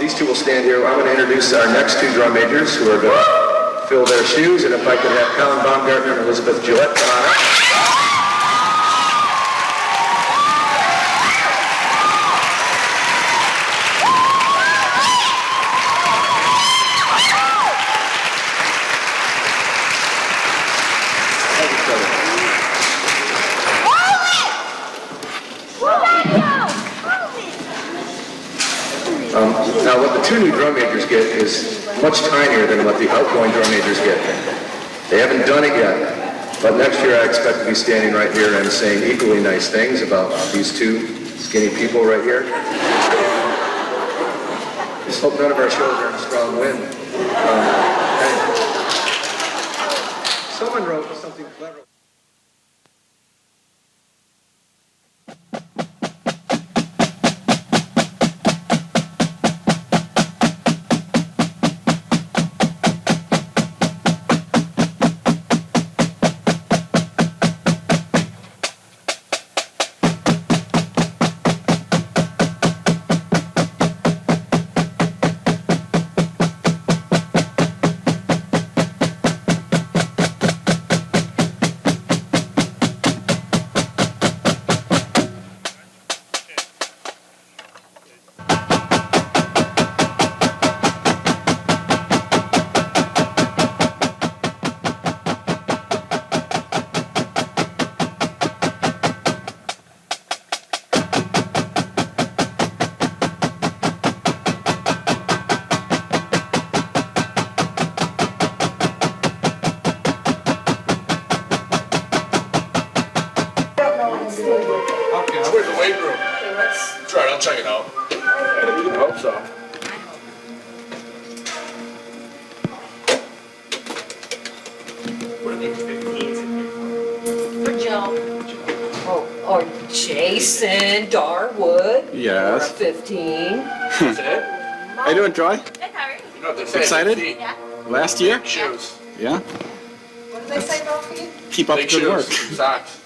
These two will stand here. I'm going to introduce our next two drum majors who are going to fill their shoes. And if I could have Colin Baumgartner and Elizabeth Gillette come on up. Now, what the two new drum majors get is much tinier than what the outgoing drum majors get. They haven't done it yet, but next year I expect to be standing right here and saying equally nice things about these two skinny people right here. Just hope none of our shows are in strong wind. Someone wrote something clever. Where's the weight room? That's right, I'll check it out. I hope so. What are they 15s in here For Joe. Oh, or Jason, Darwood. Yes. Or a 15. That's it? How you doing, Troy? Good, how are you? You know what they say? Excited? Feet, Yeah. Last year? shoes. Yeah. What did they say about you? Keep up Big the good work. shoes. Socks.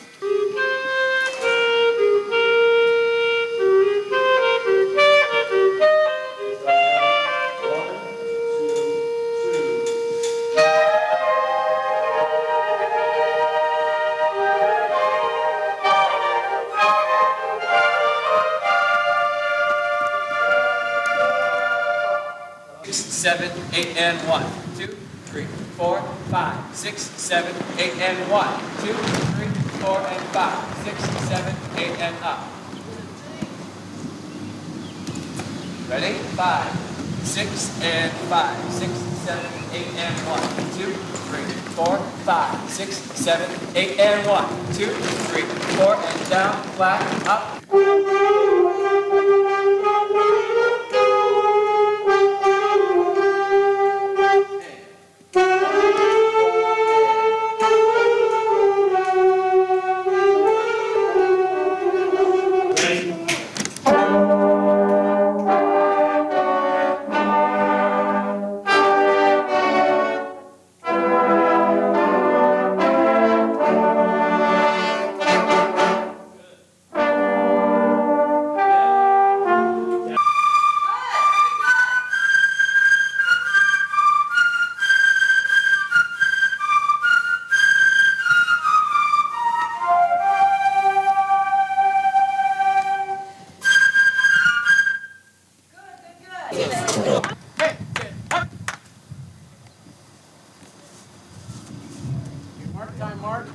Seven, 8, and 1, 2, 3, 4, 5, 6, 7, 8, and 1, 2, 3, 4, and 5, 6, 7, 8, and up. Ready? 5, 6, and 5, 6, 7, 8, and 1, 2, 3, 4, 5, 6, 7, 8, and 1, 2, 3, 4, and down, flat, up.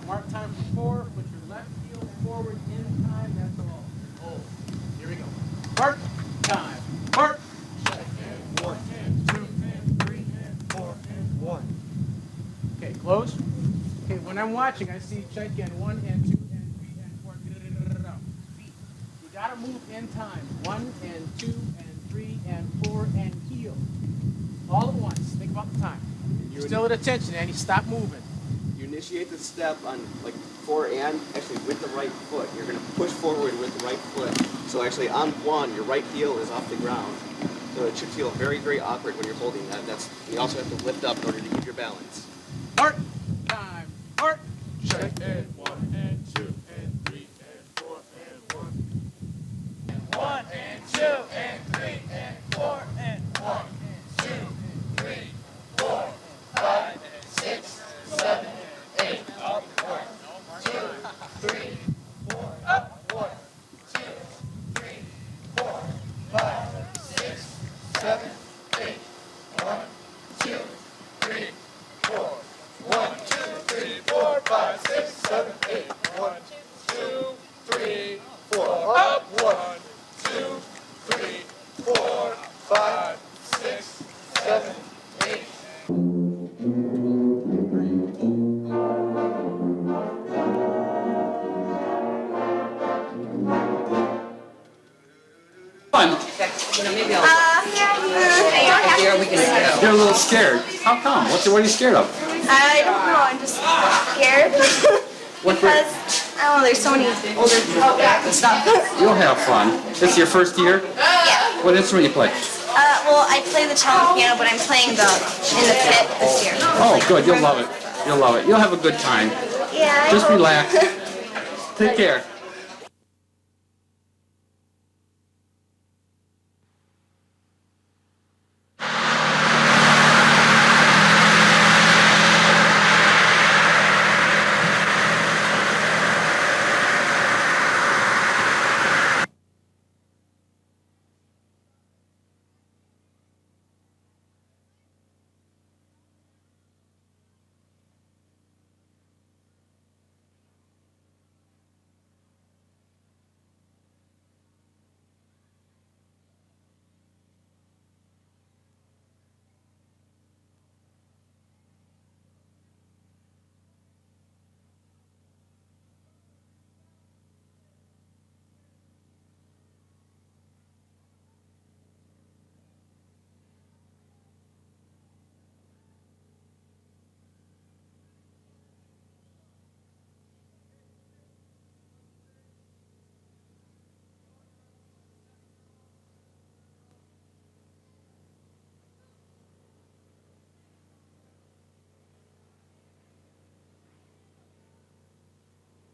Mark time for 4, put your left heel forward in time, that's all. Hold. Here we go. Mark time. Mark. Check and 1 and 2 and 3 and 4 and 1. Okay, close. Okay, when I'm watching, I see check and 1 and 2 and 3 and 4. Feet. You gotta move in time. 1 and 2 and 3 and 4 and heel. All at once. Think about the time. You're still at attention, Andy. Stop moving. You initiate the step on like 4 and actually with the right foot. You're going to push forward with the right foot. So actually on 1, your right heel is off the ground. So it should feel very, very awkward when you're holding that. You also have to lift up in order to keep your balance. Mark time. Mark. Check and 1 and 2 and 3 and 4 and 1. And 1 and 2 and 3 and 4 and 5, 6, 7, 8. 1, 2, 3, 4. Up. 1, 2, 3, 4, 5, 6, 7, 8. Fun. Maybe I'll. Here we can go. You're a little scared. How come? What are you scared of? I don't know. I'm just scared What grade? because I don't know. There's so many older people and stuff. You'll have fun. This is your first year? Yeah. What instrument you play? Well, I play the cello and piano, but I'm playing in the pit this year. Oh, good. You'll love it. You'll love it. You'll have a good time. Yeah. Just relax. Take care.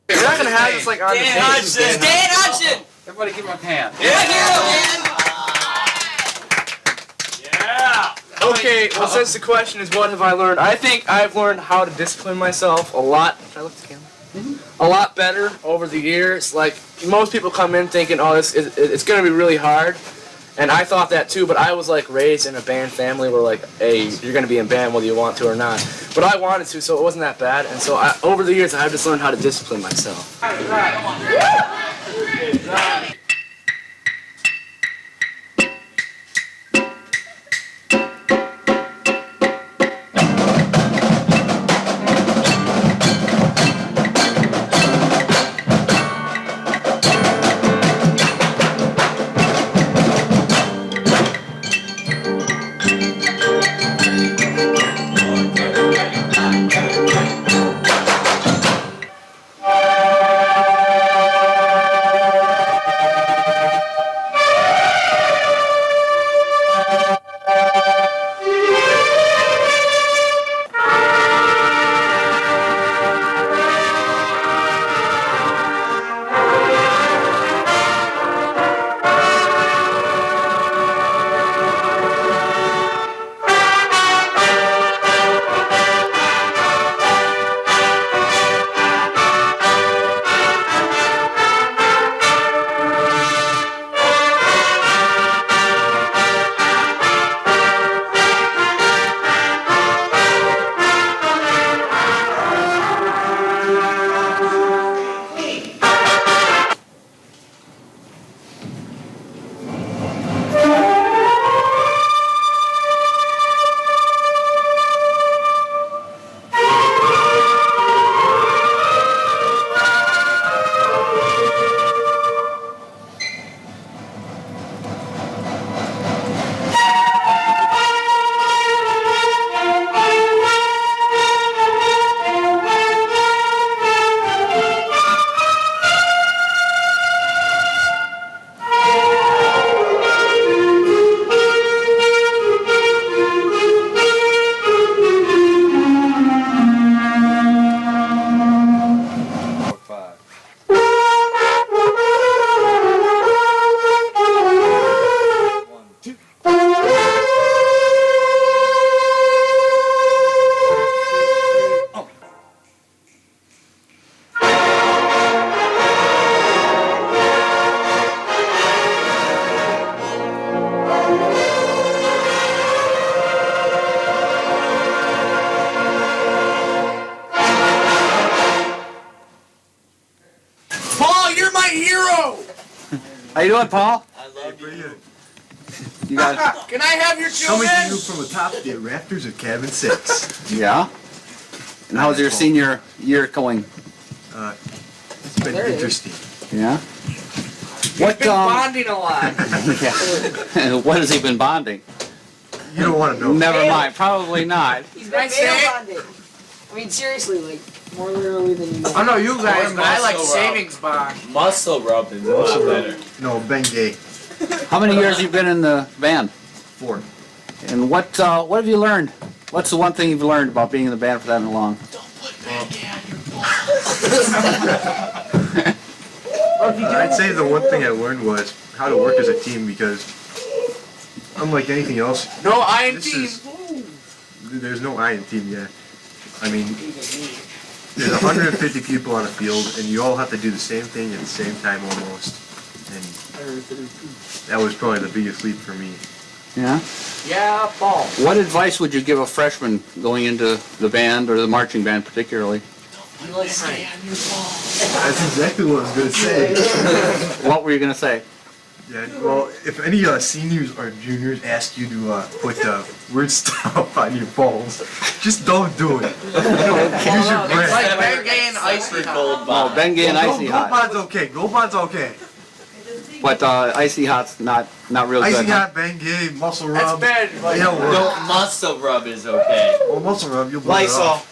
You're not gonna have this like on the stage. Dan Hudson! Everybody give him a hand. Okay, well since the question is what have I learned, I think I've learned how to discipline myself a lot. Should I look at the camera? A lot better over the years. Like most people come in thinking, oh, it's gonna be really hard. And I thought that too, but I was like raised in a band family where like, hey, you're gonna be in band whether you want to or not. But I wanted to, so it wasn't that bad. And so over the years, I've just learned how to discipline myself. How you doing, Paul? I love you. You guys? Can I have your Coming to children? you from atop the rafters of cabin 6. Yeah. And how's your senior year going? It's been interesting. Yeah. We've been bonding a lot. Yeah. What has he been bonding? You don't want to know. Never mind. Probably not. He's Can I been say male it? bonding. I mean, seriously, like, more literally than you know. I know you guys, but I like Muscle savings bond. Muscle rub is much better. No, Ben Gay. How many years have you been in the band? 4. And what have you learned? What's the one thing you've learned about being in the band for that long? I'd say the one thing I learned was how to work as a team because, unlike anything else, No I and this team. there's no I in team yet. I mean, there's 150 people on a field, and you all have to do the same thing at the same time almost. And that was probably the biggest leap for me. Yeah. Yeah, Paul. What advice would you give a freshman going into the band or the marching band particularly? That's exactly what I was going to say. What were you going to say? Yeah, well, if any seniors or juniors ask you to put weird stuff on your balls, just don't do it. Use your brain. Like Ben Gay and Icy Gold Oh, bond. Bengay and Icy Gold Hot. Bond's okay. Gold Bond's okay. But Icy Hot's not real Icy good. Huh? Hot, Ben Gay, muscle That's rub. bad. They don't work. No, muscle rub is okay. Well, muscle rub, you'll blow it off.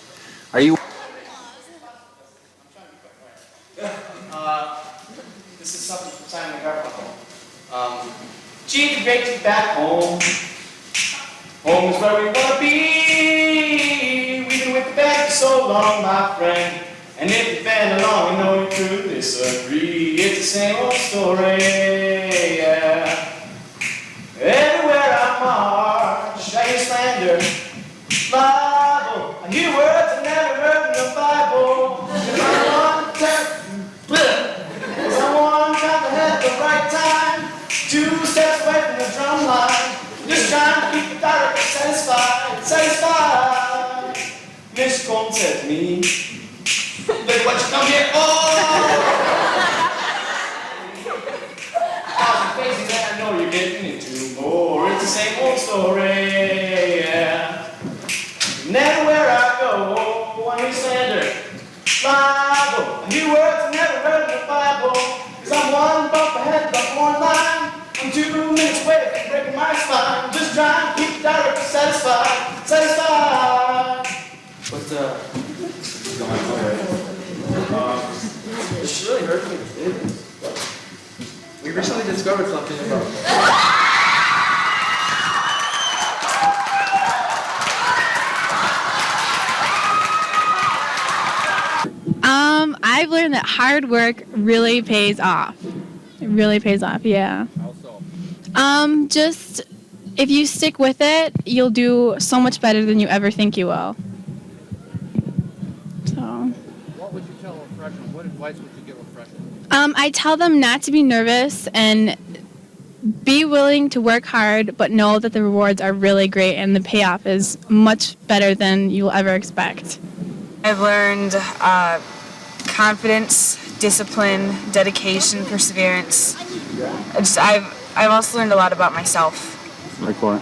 Are you? This is something from Simon Garfunkel. Gee, great to be back home. Home is where we wanna be. We've been with the band for so long, my friend. And if you've been along, you know you could disagree. It's the same old story, yeah. Everywhere I march, I hear slander, libel. I hear words I never heard in the Bible. Someone got the head at the right time. 2 steps away from the drum line. Just trying to keep the director satisfied. Miss Cole said to me, "Look what you come here for." Thousand faces and I know you're getting into more. It's the same old story, yeah. And everywhere I go, I hear slander, libel, and new words I never heard in the Bible. 'Cause I'm one bump ahead of the horn line. I'm 2 minutes away from breaking my spine. Just trying to keep the director satisfied. But this really hurts me to say this. We recently discovered something about. I've learned that hard work really pays off. It really pays off, yeah. Just if you stick with it, you'll do so much better than you ever think you will. So. What would you tell a freshman? What advice would you give a freshman? I tell them not to be nervous and be willing to work hard, but know that the rewards are really great and the payoff is much better than you'll ever expect. I've learned confidence, discipline, dedication, perseverance. I've also learned a lot about myself. Like what?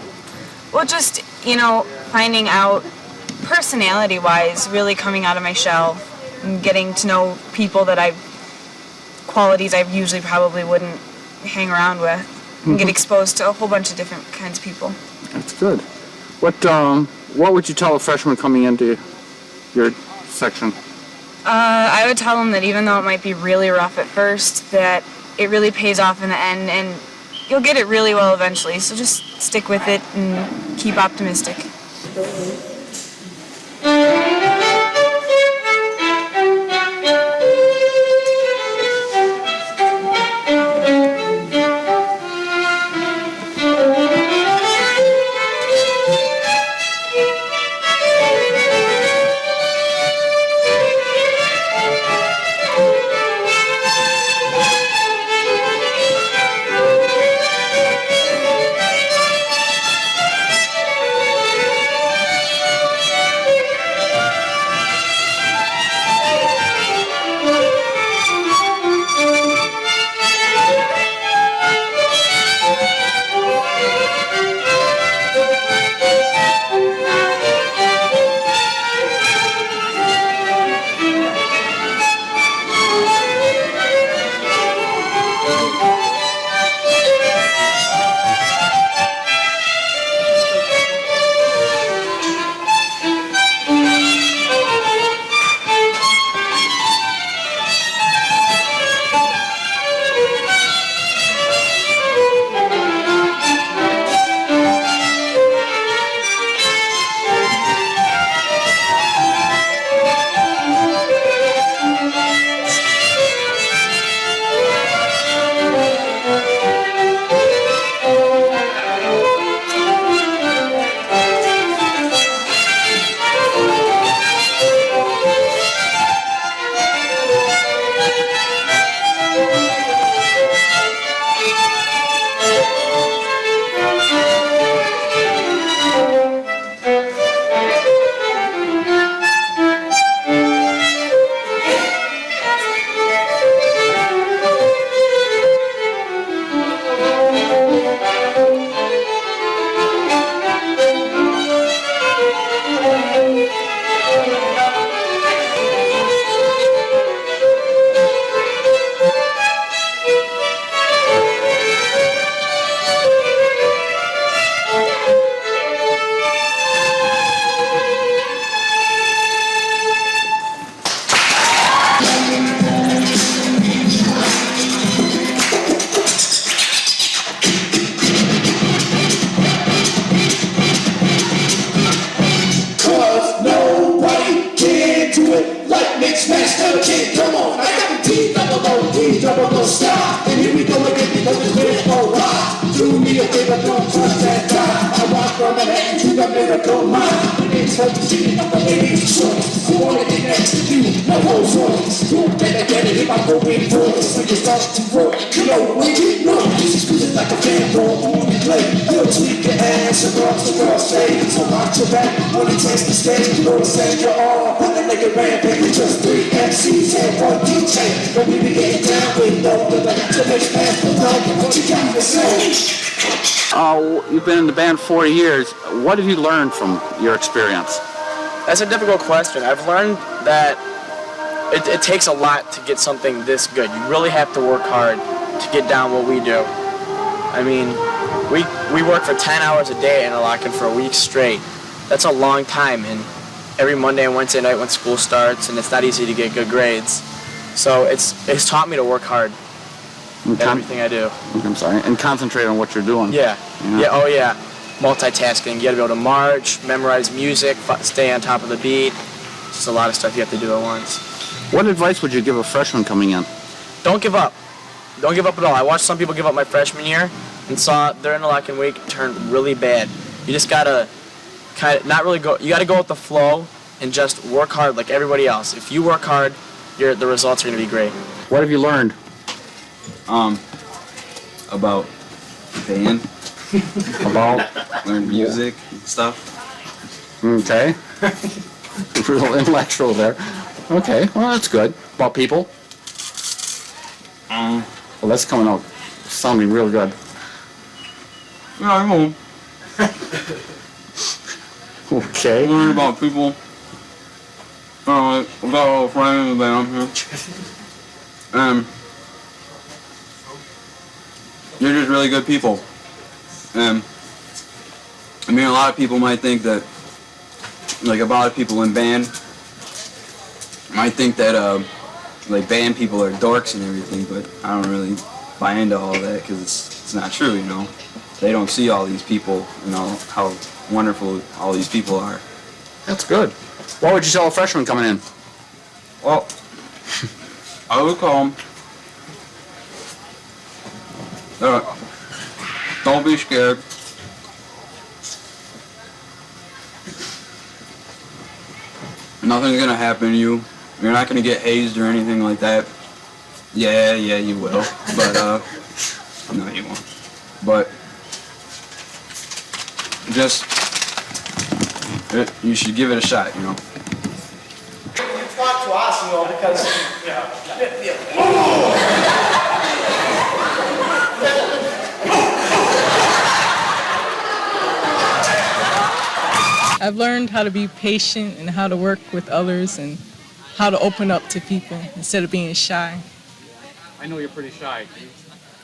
Well, just, finding out personality-wise, really coming out of my shell and getting to know people that qualities I usually probably wouldn't hang around with and get exposed to a whole bunch of different kinds of people. That's good. What would you tell a freshman coming into your section? I would tell them that even though it might be really rough at first, that it really pays off in the end and you'll get it really well eventually. So just stick with it and keep optimistic. it like mix master king. Come on, I got the T double O D double O style. And here we go again because it's been a while. Do me a favor, don't touch that dial. I walk from Manhattan to the miracle mile. The name's Hope, singing up the ladies' choice. Who wanna get next to you? No Rolls Royce. Who better get it if I go in voice? When you start to roll, you know when you know. This is like a fan roll on the play. You'll tweak your ass across the cross stage. So watch your back when it takes the stage. You know to send your all. When they make it rampant, it's just 3 MCs and 1 DJ. But we be getting down with no the next man for love. What you got to say? You've been in the band 4 years. What have you learned from your experience? That's a difficult question. I've learned that it takes a lot to get something this good. You really have to work hard to get down what we do. I mean, we work for 10 hours a day in Interlochen for a week straight. That's a long time, and every Monday and Wednesday night when school starts, and it's not easy to get good grades. So it's taught me to work hard at everything I do. I'm sorry, and concentrate on what you're doing. Yeah. Oh yeah. Multitasking. You gotta be able to march, memorize music, stay on top of the beat. Just a lot of stuff you have to do at once. What advice would you give a freshman coming in? Don't give up. Don't give up at all. I watched some people give up my freshman year and saw their Interlochen week turn really bad. You just gotta not really go. You gotta go with the flow and just work hard like everybody else. If you work hard, the results are gonna be great. What have you learned? About band. About learn music stuff. Okay. Real intellectual there. Okay, well that's good. About people? Well, that's coming out sounding real good. Yeah, I know. Okay. Learn about people. I've got all the friends in the band here. You're just really good people. I mean, a lot of people might think that, like, a lot of people in band might think that, like, band people are dorks and everything, but I don't really buy into all that because it's not true, you know. They don't see all these people, you know, how wonderful all these people are. That's good. What would you tell a freshman coming in? Well, I would call them, don't be scared. Nothing's gonna happen to you. You're not gonna get hazed or anything like that. Yeah, you will. But, no, you won't. But, just, you should give it a shot, you know. You talk to us, you know, because I've learned how to be patient and how to work with others and how to open up to people instead of being shy. I know you're pretty shy.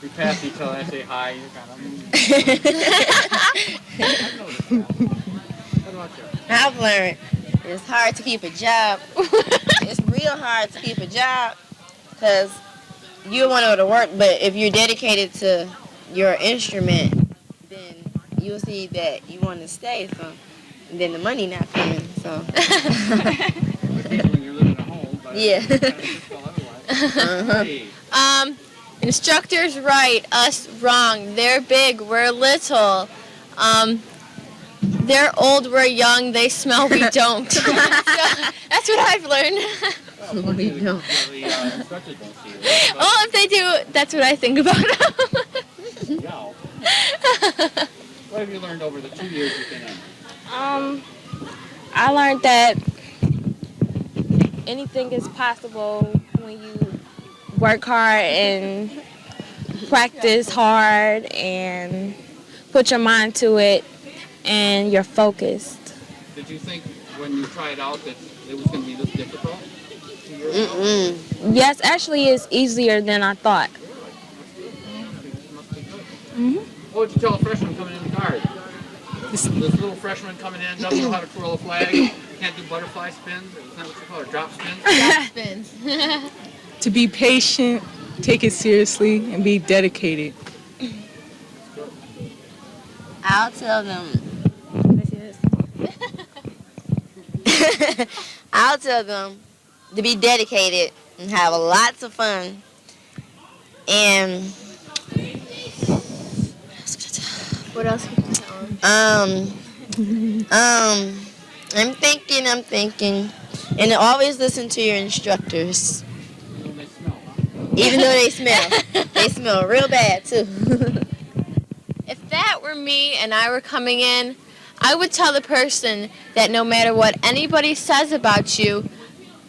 We pass each other and say hi. You're kind of. What about you? I've learned it's hard to keep a job. It's real hard to keep a job because you want to go to work, but if you're dedicated to your instrument, then you'll see that you want to stay. So, and then the money not coming. So. Yeah. Instructors right, us wrong. They're big, we're little. They're old, we're young. They smell, we don't. So, that's what I've learned. We don't. Oh, if they do, that's what I think about them. What have you learned over the 2 years you've been in? I learned that anything is possible when you work hard and practice hard and put your mind to it and you're focused. Did you think when you tried out that it was going to be this difficult? 2 years ago? Yes, actually it's easier than I thought. What would you tell a freshman coming in the guard? This little freshman coming in doesn't know how to twirl a flag, can't do butterfly spins, or is that what you call it, drop spins? Spins. To be patient, take it seriously, and be dedicated. I'll tell them. I'll tell them to be dedicated and have lots of fun. And What else can you tell them? I'm thinking, and always listen to your instructors. Even though they smell, they smell real bad too. If that were me and I were coming in, I would tell the person that no matter what anybody says about you,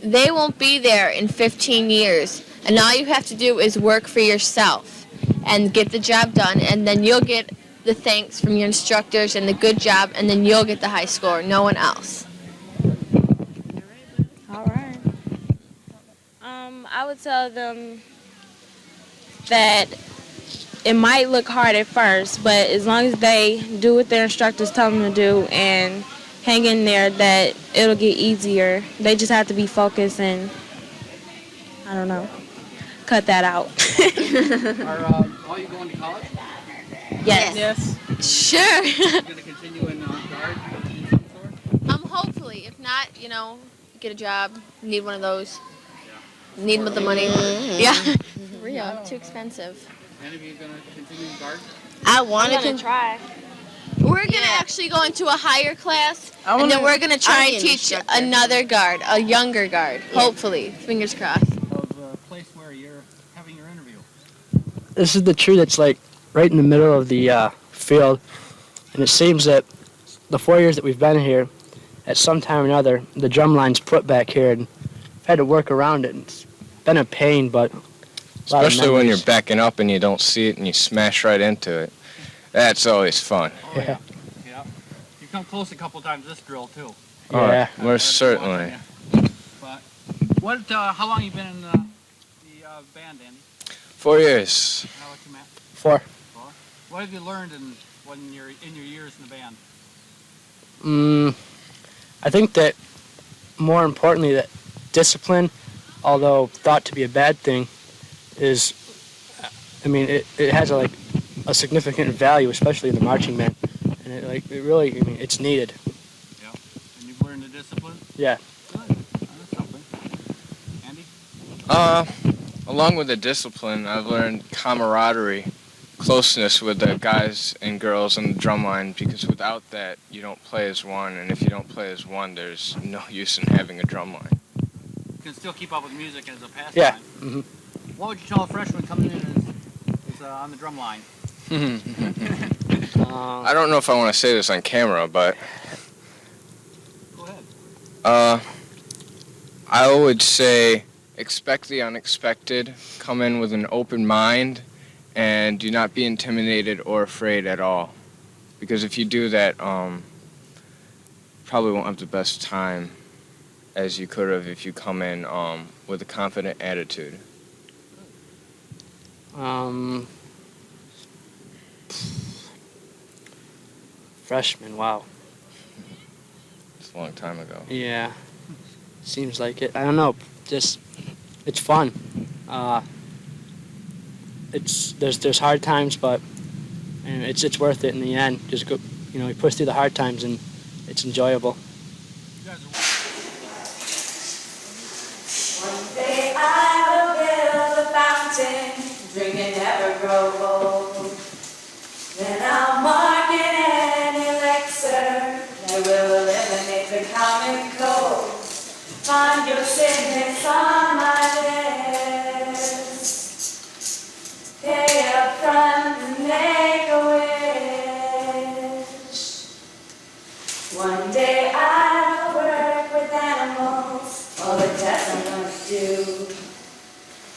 they won't be there in 15 years. And all you have to do is work for yourself and get the job done, and then you'll get the thanks from your instructors and the good job, and then you'll get the high score, no one else. All right. I would tell them that it might look hard at first, but as long as they do what their instructors tell them to do and hang in there, that it'll get easier. They just have to be focused and, I don't know, cut that out. Are you going to college? Yes. Sure. You're going to continue in guard? Hopefully. If not, get a job. Need one of those. Need with the money. Mm-hmm. Yeah. For real. Too expensive. Any of you going to continue in guard? I want to try. We're going to actually go into a higher class, and then we're going to try and teach another guard, a younger guard, hopefully. Fingers crossed. Of the place where you're having your interview. This is the tree that's like right in the middle of the field, and it seems that the 4 years that we've been here, at some time or another, the drum line's put back here, and I've had to work around it. And it's been a pain, but especially when you're backing up and you don't see it and you smash right into it. That's always fun. Yeah. Yeah. You've come close a couple times this drill too. Yeah. Most certainly. But what? How long you been in the band, Andy? 4 years. How about you, Matt? 4. 4. What have you learned in your years in the band? I think that more importantly that discipline, although thought to be a bad thing, is, it has a significant value, especially in the marching band, and it really, it's needed. Yeah. And you've learned the discipline? Yeah. Good. That's something. Andy? Along with the discipline, I've learned camaraderie, closeness with the guys and girls on the drum line, because without that, you don't play as one, and if you don't play as one, there's no use in having a drum line. You can still keep up with music as a pastime. Yeah. Mm-hmm. What would you tell a freshman coming in is on the drum line? I don't know if I want to say this on camera, but Go ahead. I would say expect the unexpected, come in with an open mind, and do not be intimidated or afraid at all. Because if you do that, probably won't have the best time as you could have if you come in with a confident attitude. Freshman, wow. It's a long time ago. Yeah. Seems like it. I don't know. Just, it's fun. There's hard times, but it's worth it in the end. Just go, you push through the hard times and it's enjoyable. One day I will build a fountain, drink and never grow old. Then I'll mark in an elixir that will eliminate the common cold. Find your sickness on my list. Pay up front and make a wish. One day I will work with animals, all the tests I'm gonna do.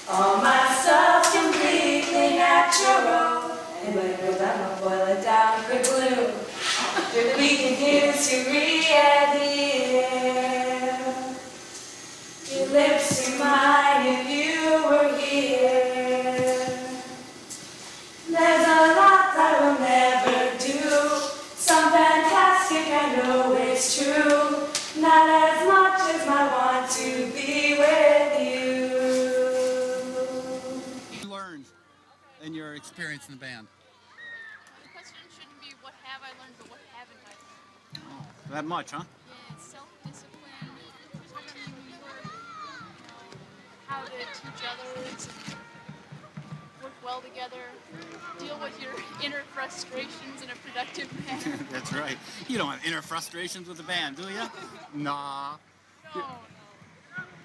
All my stuff's completely natural, and when it goes down, I'll boil it down for glue. That we can use to re-adhere. Your lips to mine if you were here. There's a lot I will never do. Some fantastic, I know it's true. Not as much as I want to be with you. What you learned in your experience in the band? The question shouldn't be what have I learned, but what haven't I learned? That much, huh? Yeah, self-discipline, to teach others, work well together, deal with your inner frustrations in a productive manner. That's right. You don't have inner frustrations with the band, do you? Nah. No.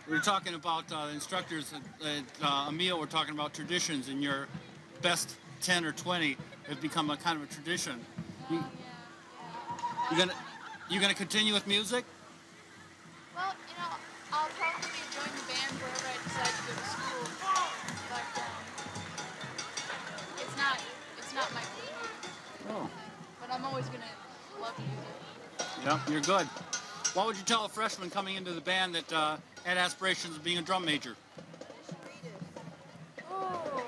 We're talking about instructors at Emil. We're talking about traditions, and your best 10 or 20 have become a kind of a tradition. You gonna continue with music? Well, I'll probably join the band wherever I decide to go to school. But it's not my career. Oh. But I'm always gonna love music. Yep, you're good. What would you tell a freshman coming into the band that had aspirations of being a drum major? Oh.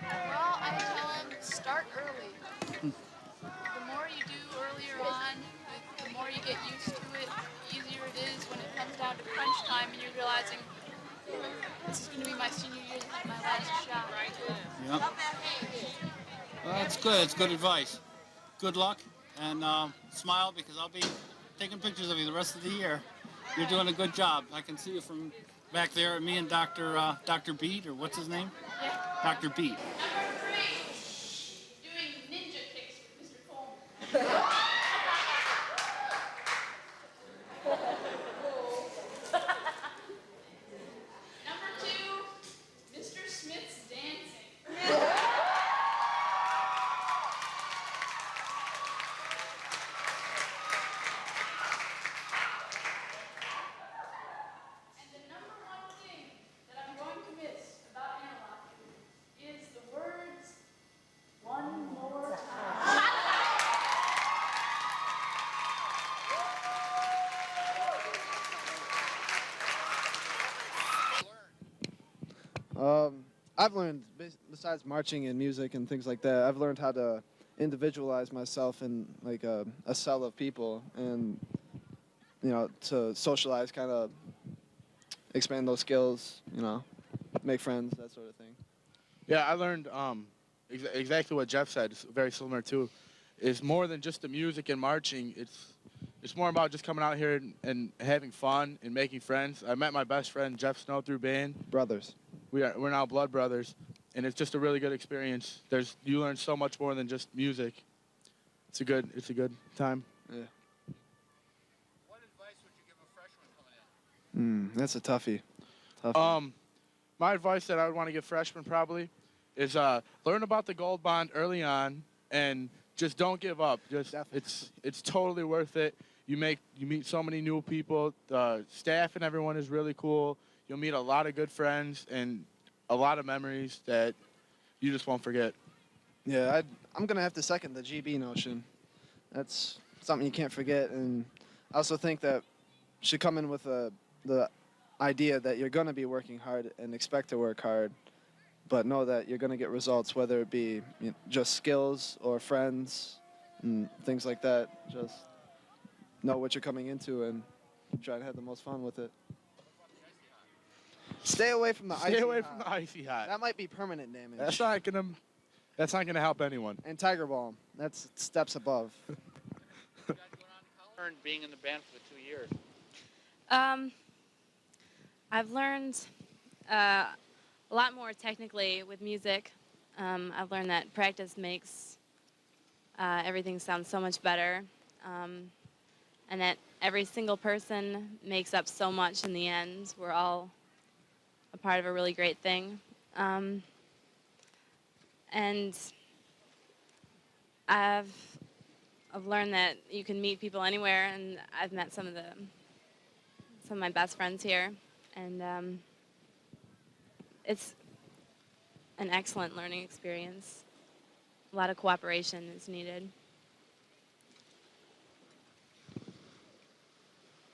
Well, I tell them start early. The more you do earlier on, the more you get used to it, the easier it is when it comes down to crunch time and you're realizing this is going to be my senior year, this is my last shot. Yep. Well, that's good. It's good advice. Good luck, and smile, because I'll be taking pictures of you the rest of the year. You're doing a good job. I can see you from back there. Me and Dr. Beat, or what's his name? Yeah. Dr. Beat. Number 3, doing ninja kicks with Mr. Coleman. Number 2, Mr. Smith's dancing. And the number 1 thing that I'm going to miss about Interlochen is the words, one more time. I've learned, besides marching and music and things like that, I've learned how to individualize myself in like a cell of people, and to socialize, kind of expand those skills, make friends, that sort of thing. Yeah, I learned exactly what Jeff said. It's very similar too. It's more than just the music and marching. It's more about just coming out here and having fun and making friends. I met my best friend Jeff Snow through band. Brothers. We're now blood brothers, and it's just a really good experience. You learn so much more than just music. It's a good time. Yeah. That's a toughie. My advice that I would want to give freshmen probably is learn about the gold bond early on, and just don't give up. It's totally worth it. You meet so many new people. The staff and everyone is really cool. You'll meet a lot of good friends and a lot of memories that you just won't forget. Yeah, I'm gonna have to second the GB notion. That's something you can't forget, and I also think that you should come in with the idea that you're gonna be working hard and expect to work hard, but know that you're gonna get results, whether it be just skills or friends and things like that. Just know what you're coming into and try to have the most fun with it. Stay away from the icy hot. That might be permanent damage. That's not gonna help anyone. And Tiger Balm. That's steps above. Being in the band for the 2 years. I've learned a lot more technically with music. I've learned that practice makes everything sound so much better, and that every single person makes up so much in the end. We're all a part of a really great thing. And I've learned that you can meet people anywhere, and I've met some of my best friends here, and it's an excellent learning experience. A lot of cooperation is needed.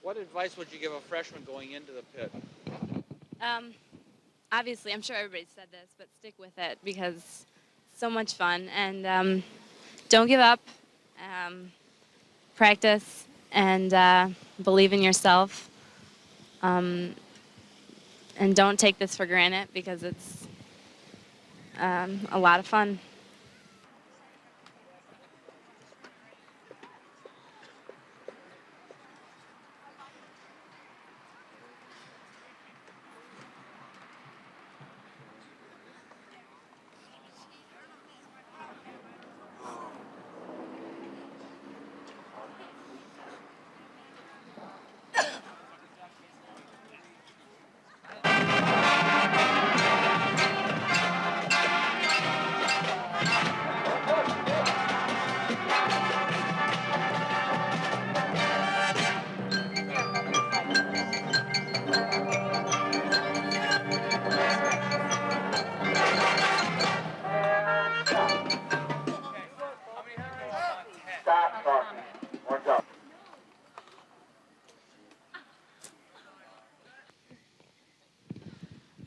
What advice would you give a freshman going into the pit? Obviously, I'm sure everybody said this, but stick with it because it's so much fun, and don't give up. Practice and believe in yourself, and don't take this for granted because it's a lot of fun.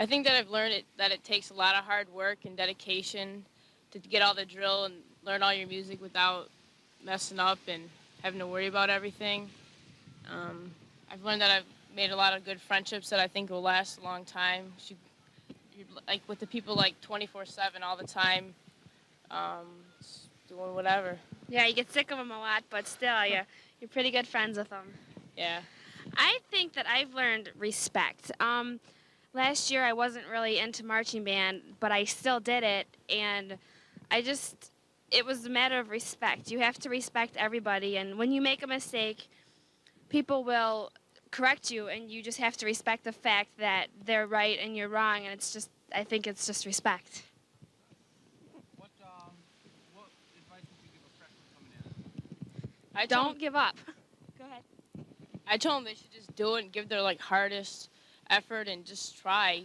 I think that I've learned that it takes a lot of hard work and dedication to get all the drill and learn all your music without messing up and having to worry about everything. I've learned that I've made a lot of good friendships that I think will last a long time. You're like with the people like 24/7 all the time, just doing whatever. Yeah, you get sick of them a lot, but still, you're pretty good friends with them. Yeah. I think that I've learned respect. Last year I wasn't really into marching band, but I still did it, and it was a matter of respect. You have to respect everybody, and when you make a mistake, people will correct you, and you just have to respect the fact that they're right and you're wrong, and I think it's just respect. What advice would you give a freshman coming in? Don't give up. Go ahead. I told them they should just do it and give their like hardest effort and just try.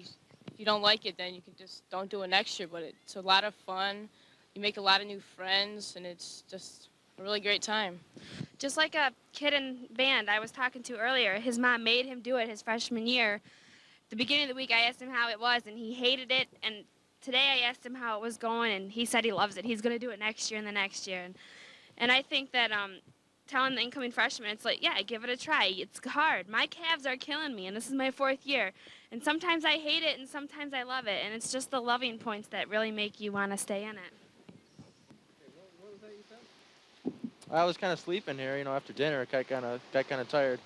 If you don't like it, then you can just don't do it next year. But it's a lot of fun. You make a lot of new friends, and it's just a really great time. Just like a kid in band I was talking to earlier, his mom made him do it his freshman year. The beginning of the week I asked him how it was, and he hated it. And today I asked him how it was going, and he said he loves it. He's going to do it next year and the next year. And I think that telling the incoming freshmen, it's like, yeah, give it a try. It's hard. My calves are killing me, and this is my 4th year. And sometimes I hate it, and sometimes I love it. And it's just the loving points that really make you want to stay in it. What was that you said? I was kind of sleeping here, after dinner. I got kind of tired.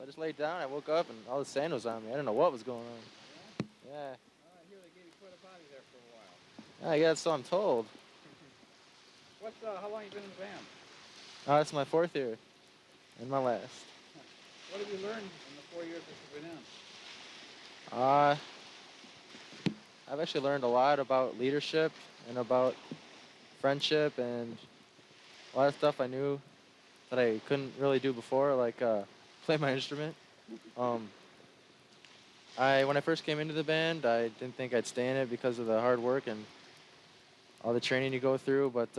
I just laid down. I woke up and all the sand was on me. I didn't know what was going on. Yeah. I hear they gave you quite a body there for a while. I guess so I'm told. How long have you been in the band? It's my 4th year and my last. What have you learned in the 4 years that you've been in? I've actually learned a lot about leadership and about friendship and a lot of stuff I knew that I couldn't really do before, like play my instrument. When I first came into the band, I didn't think I'd stay in it because of the hard work and all the training you go through, but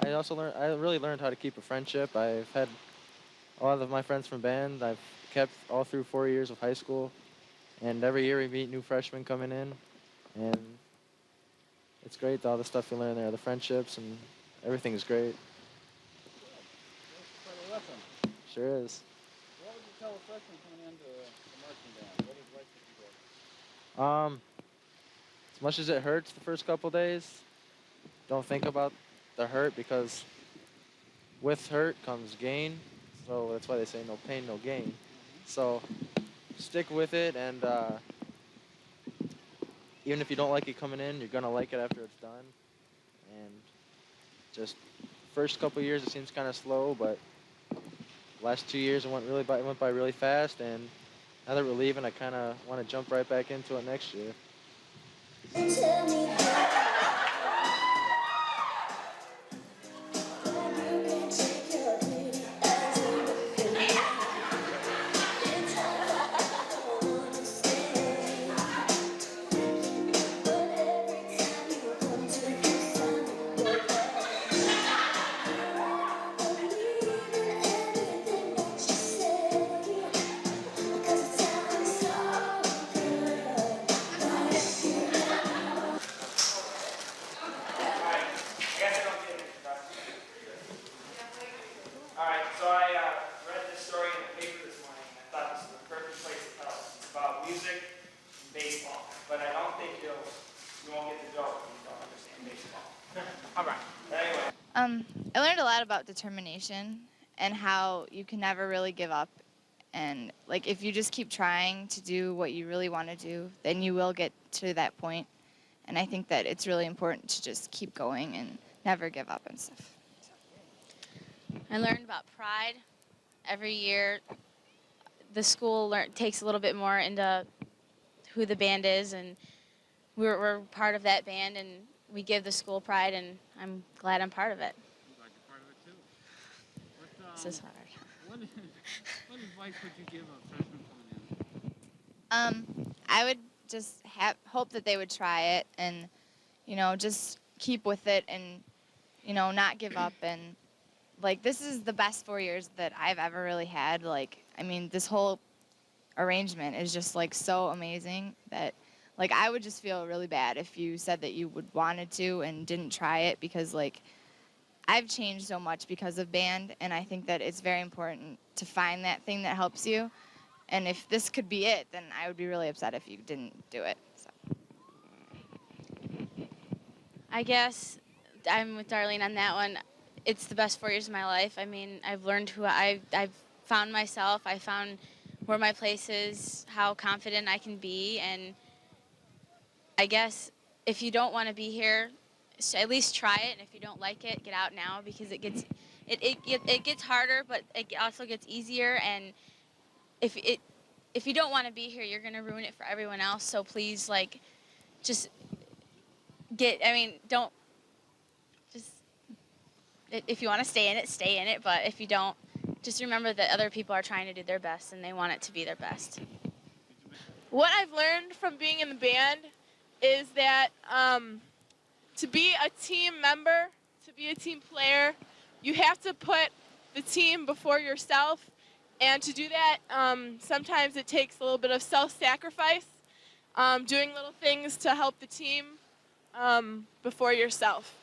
I really learned how to keep a friendship. I've had a lot of my friends from band I've kept all through 4 years of high school, and every year we meet new freshmen coming in, and it's great, all the stuff you learn there, the friendships, and everything is great. Quite a lesson. Sure is. What would you tell a freshman coming into the marching band? What advice would you give? As much as it hurts the first couple days, don't think about the hurt, because with hurt comes gain. So that's why they say no pain, no gain. So stick with it, and even if you don't like it coming in, you're going to like it after it's done. And just first couple years it seems kind of slow, but last 2 years it went by really fast, and now that we're leaving, I kind of want to jump right back into it next year. Alright, so I read this story in the paper this morning, and I thought this was the perfect place to tell it. It's about music and baseball, but I don't think you won't get the joke if you don't understand baseball. Alright, anyway. I learned a lot about determination and how you can never really give up. And like if you just keep trying to do what you really want to do, then you will get to that point. And I think that it's really important to just keep going and never give up and stuff. I learned about pride. Every year, the school takes a little bit more into who the band is, and we're part of that band, and we give the school pride, and I'm glad I'm part of it. I'm glad you're part of it too. This is hard. What advice would you give a freshman coming in? I would just hope that they would try it and, just keep with it and, not give up. And, this is the best 4 years that I've ever really had. This whole arrangement is just like so amazing that like I would just feel really bad if you said that you would wanted to and didn't try it, because like I've changed so much because of band, and I think that it's very important to find that thing that helps you. And if this could be it, then I would be really upset if you didn't do it. So. I guess I'm with Darlene on that one. It's the best 4 years of my life. I mean, I've learned who I've found myself. I found where my place is, how confident I can be, and I guess if you don't want to be here, at least try it. And if you don't like it, get out now, because it gets harder, but it also gets easier. And if you don't want to be here, you're gonna ruin it for everyone else. So please, like, just don't just if you want to stay in it, stay in it. But if you don't, just remember that other people are trying to do their best and they want it to be their best. What I've learned from being in the band is that to be a team member, to be a team player, you have to put the team before yourself. And to do that, sometimes it takes a little bit of self-sacrifice, doing little things to help the team before yourself.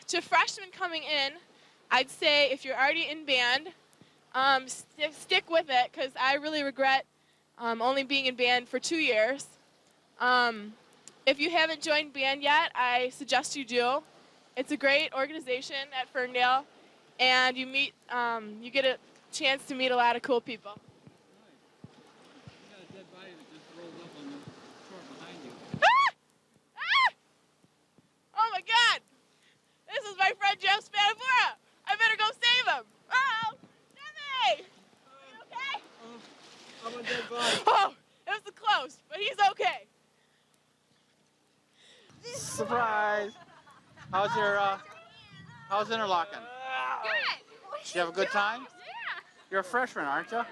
To freshmen coming in, I'd say if you're already in band, stick with it, because I really regret only being in band for 2 years. If you haven't joined band yet, I suggest you do. It's a great organization at Ferndale, and you get a chance to meet a lot of cool people. Oh my God! This is my friend Jeff Spanavora. I better go save him. Oh, Jimmy! Are you okay? I'm a dead body. Oh, it was close, but he's okay. Surprise! How's Interlochen? Good. You have a good time? Yeah. You're a freshman, aren't you?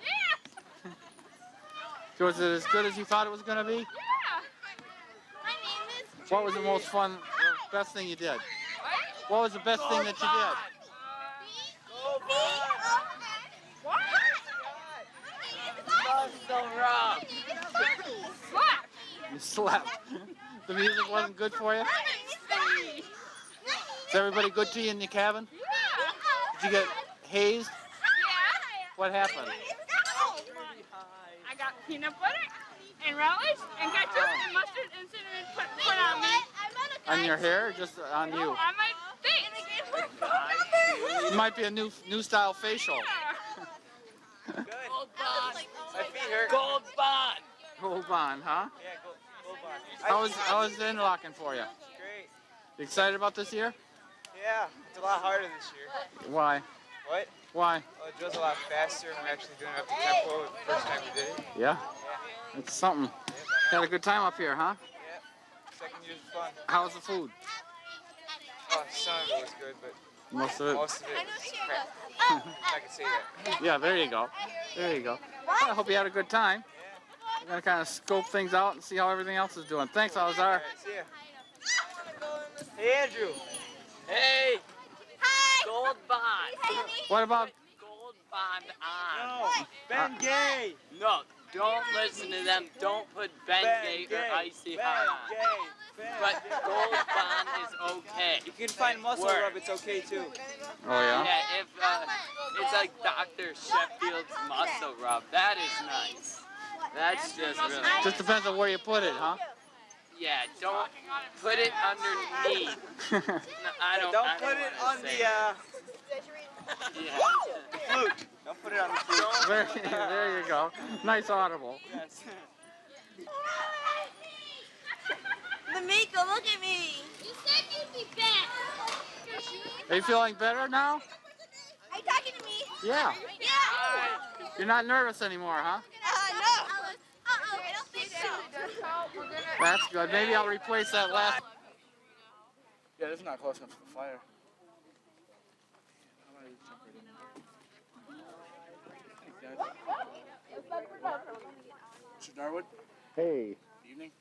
Yeah. Was it as good as you thought it was going to be? Yeah. What was the most fun, the best thing you did? What was the best thing that you did? You slept. The music wasn't good for you? Is everybody good to you in your cabin? Did you get hazed? What happened? I got peanut butter and relish and ketchup and mustard and cinnamon put on me. On your hair or just on you? On my face. It might be a new style facial. Gold bond. My feet hurt. Gold bond. Gold bond, huh? Yeah, gold bond. How was the Interlochen for you? Great. You excited about this year? Yeah, it's a lot harder this year. Why? What? Why? Well, it drills a lot faster, and we're actually doing it up to tempo the first time we did it. Yeah? It's something. Had a good time up here, huh? Yeah. Second year's fun. How was the food? Oh, some of it was good, but Most of it? most of it was crap. I can say that. Yeah, there you go. There you go. Well, I hope you had a good time. We're going to kind of scope things out and see how everything else is doing. Thanks, Alazar. See ya. Hey, Andrew. Hey. Hi. Gold bond. What about... Gold bond on. No. Ben Gay. No, don't listen to them. Don't put Ben Gay or Icy Hot on. But gold bond is okay. You can find muscle rub. It's okay too. Oh, yeah? Yeah, if it's like Dr. Sheffield's muscle rub. That is nice. That's just really nice. Just depends on where you put it, huh? Yeah, don't put it underneath. No, I don't put it on the yeah. Flute. Don't put it on the flute. There you go. Nice audible. Yes. Lamika, look at me. You said you'd be back. Are you feeling better now? Are you talking to me? Yeah. Yeah. You're not nervous anymore, huh? No. I don't think so. That's good. Maybe I'll replace that last... Yeah, this is not close enough for the fire. Mr. Darwood? Hey. Good evening.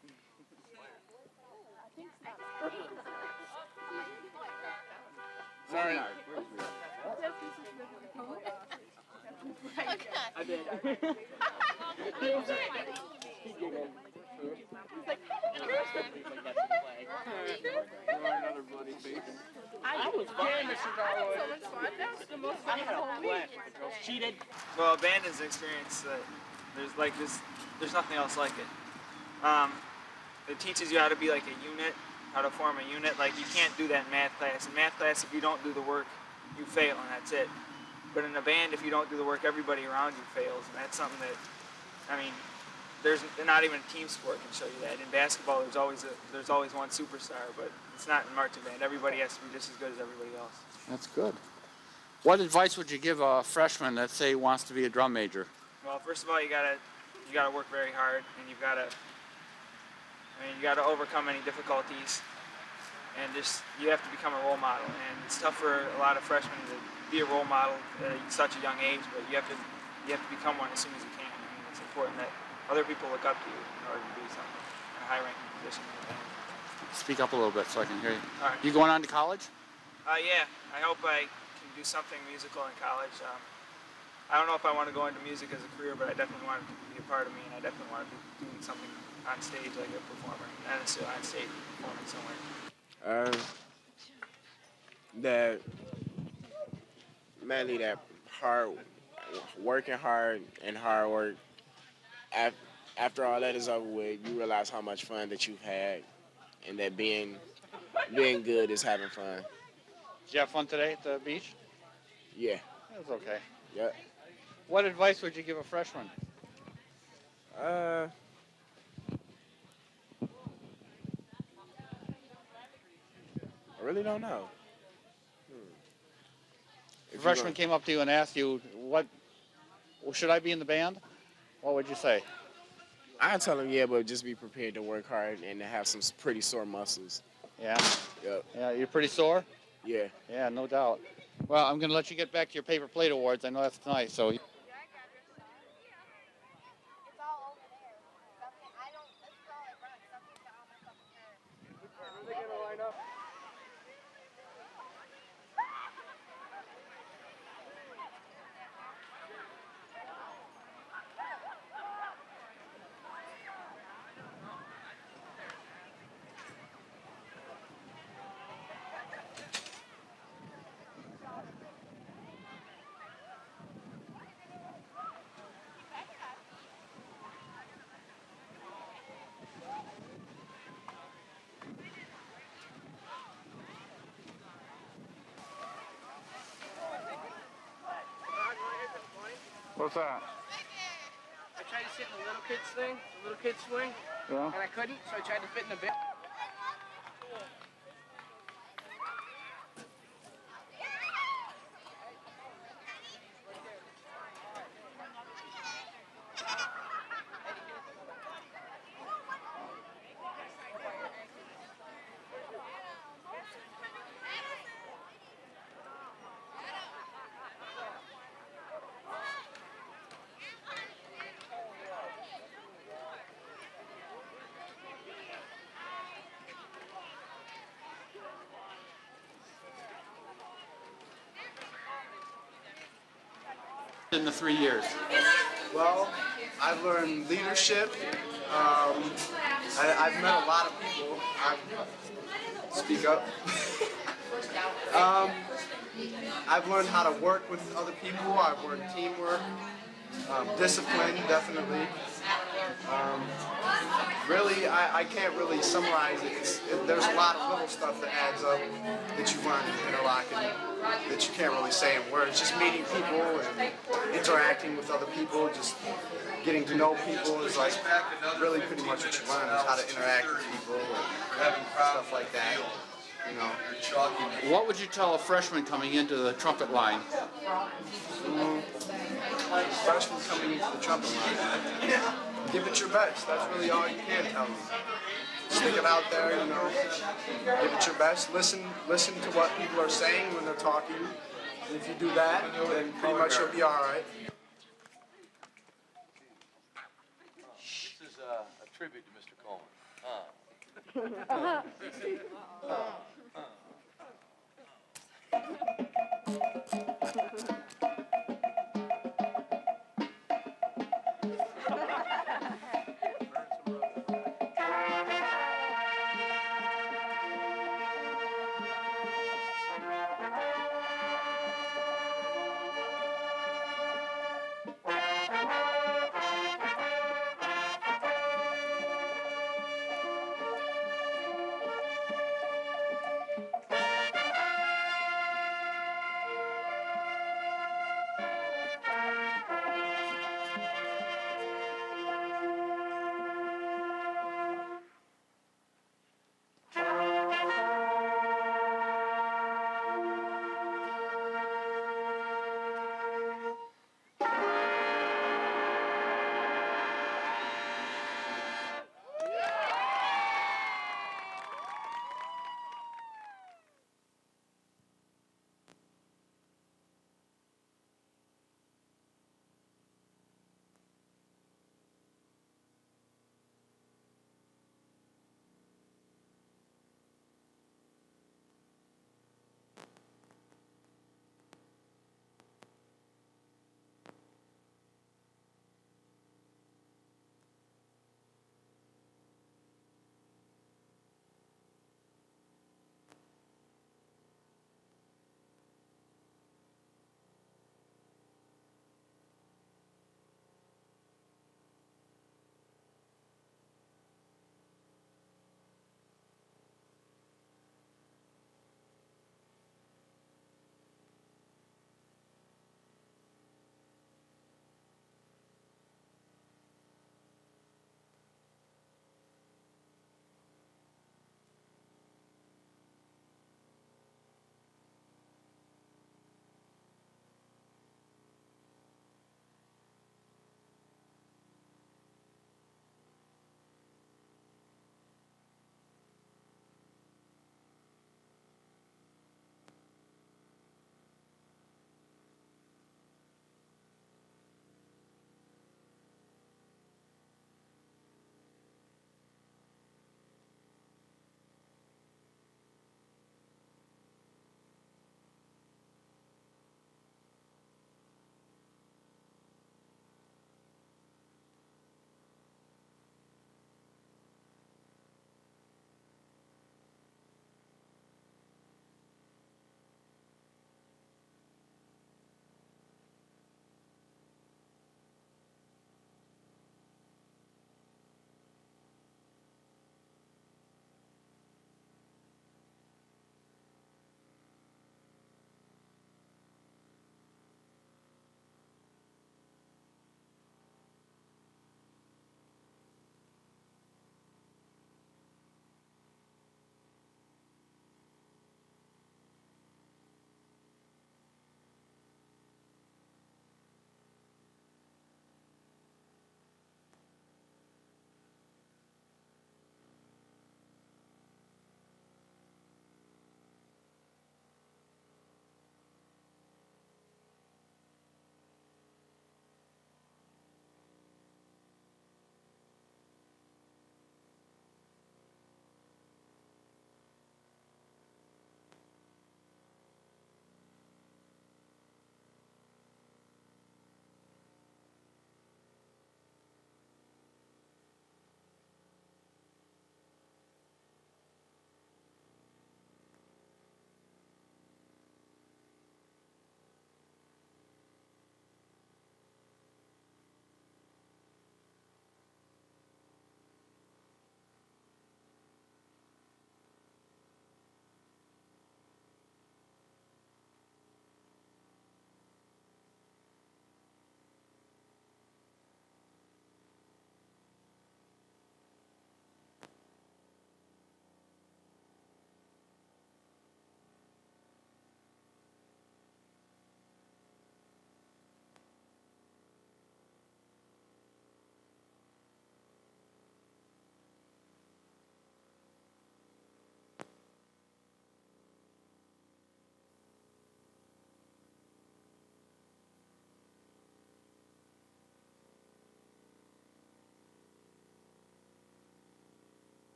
Sorry. I did. Another bloody face. I was fine, Mr. Darwood. So much fun. That was the most fun of the whole week. Cheated. Well, band is an experience that there's nothing else like it. It teaches you how to be like a unit, how to form a unit. Like you can't do that in math class. In math class, if you don't do the work, you fail, and that's it. But in a band, if you don't do the work, everybody around you fails, and that's something that, I mean, there's not even a team sport can show you that. In basketball, there's always one superstar, but it's not in marching band. Everybody has to be just as good as everybody else. That's good. What advice would you give a freshman that, say, wants to be a drum major? Well, first of all, you gotta work very hard, and you gotta overcome any difficulties, and you have to become a role model. And it's tough for a lot of freshmen to be a role model at such a young age, but you have to become one as soon as you can. I mean, it's important that other people look up to you in order to do something in a high-ranking position in the band. Speak up a little bit so I can hear you. All right. You going on to college? Yeah, I hope I can do something musical in college. I don't know if I want to go into music as a career, but I definitely want it to be a part of me, and I definitely want to be doing something on stage like a performer, not necessarily on stage performing somewhere. Mainly that working hard and hard work. After all that is over with, you realize how much fun that you've had, and that being good is having fun. Did you have fun today at the beach? Yeah. It was okay. Yeah. What advice would you give a freshman? I really don't know. If a freshman came up to you and asked you, should I be in the band? What would you say? I'd tell him, yeah, but just be prepared to work hard and to have some pretty sore muscles. Yeah? Yep. Yeah, you're pretty sore? Yeah. Yeah, no doubt. Well, I'm going to let you get back to your paper plate awards. I know that's tonight, so... What's that? I tried to sit in the little kid's thing, the little kid's swing, Yeah. and I couldn't, so I tried to fit in the big. In the 3 years? Well, I've learned leadership. I've met a lot of people. Speak up. I've learned how to work with other people. I've learned teamwork, discipline, definitely. Really, I can't really summarize it. There's a lot of little stuff that adds up that you've learned in Interlochen that you can't really say in words. Just meeting people and interacting with other people, just getting to know people is like really pretty much what you learn is how to interact with people and stuff like that. You know. What would you tell a freshman coming into the trumpet line? Freshman coming into the trumpet line. Give it your best. That's really all you can tell them. Stick it out there, you know. Give it your best. Listen to what people are saying when they're talking. And if you do that, then pretty much you'll be all right. This is a tribute to Mr. Coleman.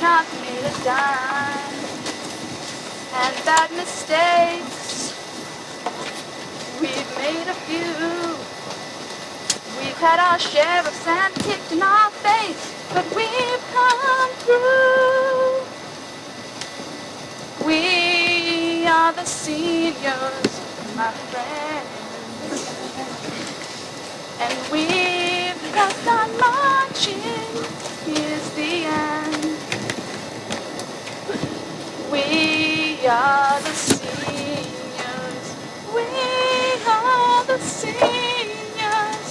not made a dime. And bad mistakes, we've made a few. We've had our share of sand kicked in our face, but we've come through. We are the seniors, my friends, and we've kept on marching. Here's the end. We are the seniors. We are the seniors.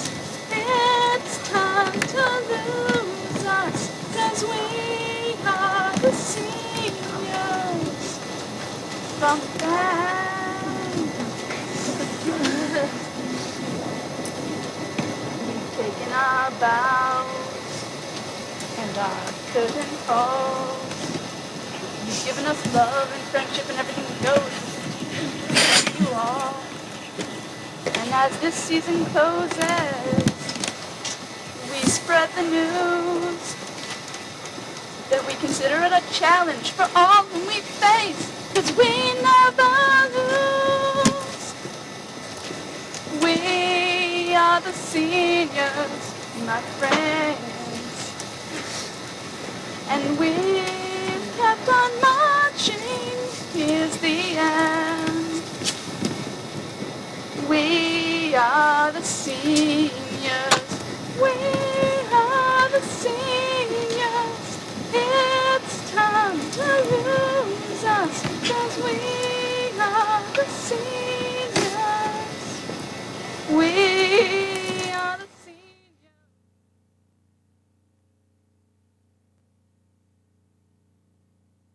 It's time to lose us, 'cause we are the seniors from the band. We've taken our bows and our curtain calls. You've given us love and friendship and everything that goes. Thank you all. And as this season closes, we spread the news that we consider it a challenge for all whom we face, 'cause we never lose. We are the seniors, my friends, and we've kept on marching. Here's the end. We are the seniors.